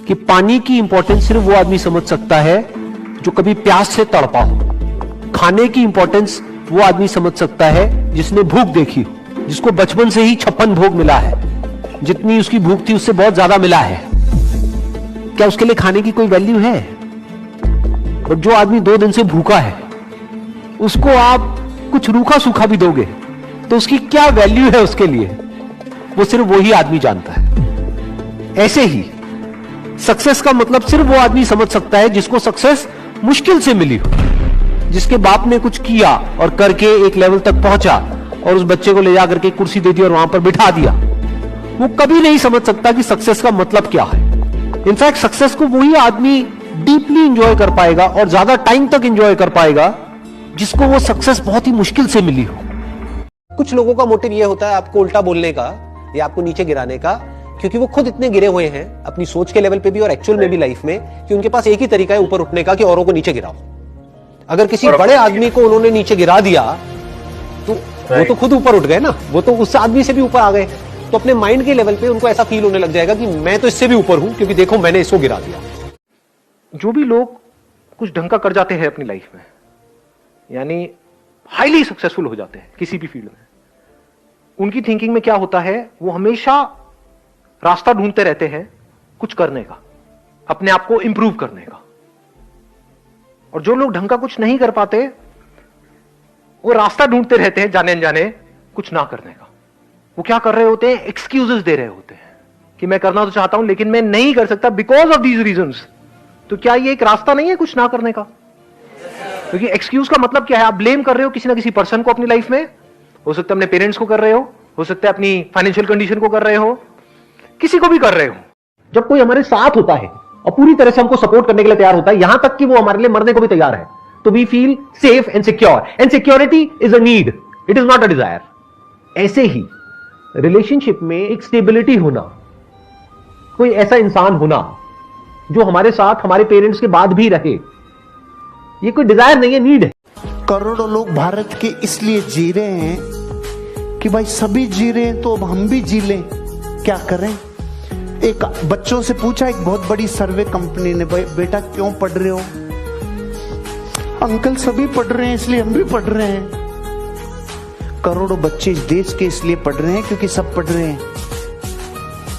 कि पानी की इंपॉर्टेंस सिर्फ वो आदमी समझ सकता है जो कभी प्यास से तड़पा हो। खाने की इंपॉर्टेंस वो आदमी समझ सकता है जिसने भूख देखी हो, जिसको बचपन से ही 56 भोग मिला है, जितनी उसकी भूख थी उससे बहुत ज्यादा मिला है। क्या उसके लिए खाने की कोई वैल्यू है? और जो आदमी 2 दिन से भूखा है उसको आप कुछ रूखा सूखा भी दोगे तो उसकी क्या वैल्यू है उसके लिए, वो सिर्फ वही आदमी जानता है। ऐसे ही सक्सेस का मतलब सिर्फ वो आदमी समझ सकता है जिसको सक्सेस मुश्किल से मिली हो, जिसके बाप ने कुछ किया और करके एक लेवल तक पहुंचा और उस बच्चे को ले जाकर के कुर्सी दे दी और वहां पर बिठा दिया। वो कभी नहीं समझ सकता कि सक्सेस का मतलब क्या है। इनफैक्ट सक्सेस को वही आदमी डीपली इंजॉय कर पाएगा और ज्यादा टाइम तक इंजॉय कर पाएगा जिसको वो सक्सेस बहुत ही मुश्किल से मिली हो। कुछ लोगों का मोटिव ये होता है आपको उल्टा बोलने का या आपको नीचे गिराने का, क्योंकि वो खुद इतने गिरे हुए हैं अपनी सोच के लेवल पे भी और एक्चुअल में भी लाइफ में, कि उनके पास एक ही तरीका है ऊपर उठने का कि औरों को नीचे गिराओ। अगर किसी बड़े आदमी को उन्होंने नीचे गिरा दिया तो वो तो खुद ऊपर उठ गए ना, वो तो उस आदमी से भी ऊपर आ गए। तो अपने माइंड के लेवल पे उनको ऐसा फील होने लग जाएगा कि मैं तो इससे भी ऊपर हूं क्योंकि देखो मैंने इसको गिरा दिया। जो भी लोग कुछ ढंग का कर जाते हैं अपनी लाइफ में, यानी हाईली सक्सेसफुल हो जाते हैं किसी भी फील्ड में, उनकी थिंकिंग में क्या होता है, वो हमेशा रास्ता ढूंढते रहते हैं कुछ करने का, अपने आप को इंप्रूव करने का। और जो लोग ढंग का कुछ नहीं कर पाते वो रास्ता ढूंढते रहते हैं जाने अनजाने कुछ ना करने का। वो क्या कर रहे होते हैं, एक्सक्यूजेस दे रहे होते हैं कि मैं करना तो चाहता हूं लेकिन मैं नहीं कर सकता बिकॉज ऑफ दीज रीजंस। तो क्या ये एक रास्ता नहीं है कुछ ना करने का? क्योंकि एक्सक्यूज का मतलब क्या है, आप ब्लेम कर रहे हो किसी ना किसी पर्सन को अपनी लाइफ में, हो सकता है अपने पेरेंट्स को कर रहे हो सकता है अपनी फाइनेंशियल कंडीशन को कर रहे हो, किसी को भी कर रहे हो। जब कोई हमारे साथ होता है और पूरी तरह से हमको सपोर्ट करने के लिए तैयार होता है, यहां तक कि वो हमारे लिए मरने को भी तैयार है, तो we feel safe and secure. And security is a need, it is not a desire. ऐसे ही रिलेशनशिप में एक स्टेबिलिटी होना, कोई ऐसा इंसान होना जो हमारे साथ हमारे पेरेंट्स के बाद भी रहे, ये कोई डिजायर नहीं है, नीड है। करोड़ों लोग भारत के इसलिए जी रहे हैं कि भाई सभी जी रहे हैं तो अब हम भी जी लें, क्या करें। एक बच्चों से पूछा, एक बहुत बड़ी सर्वे कंपनी ने, भाई बेटा क्यों पढ़ रहे हो? अंकल सभी पढ़ रहे हैं इसलिए हम भी पढ़ रहे हैं। करोड़ों बच्चे इस देश के इसलिए पढ़ रहे हैं क्योंकि सब पढ़ रहे हैं।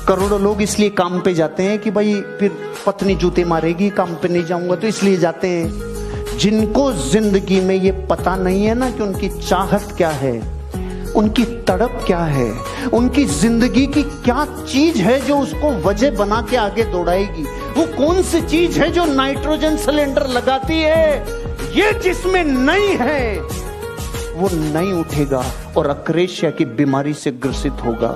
करोड़ों लोग इसलिए काम पे जाते हैं कि भाई फिर पत्नी जूते मारेगी, काम पे नहीं जाऊंगा, तो इसलिए जाते हैं। जिनको जिंदगी में ये पता नहीं है ना कि उनकी चाहत क्या है, उनकी तड़प क्या है, उनकी जिंदगी की क्या चीज है जो उसको वजह बना के आगे दौड़ाएगी, वो कौन सी चीज है जो नाइट्रोजन सिलेंडर लगाती है, ये जिसमें नहीं है वो नहीं उठेगा और अक्रेशिया की बीमारी से ग्रसित होगा।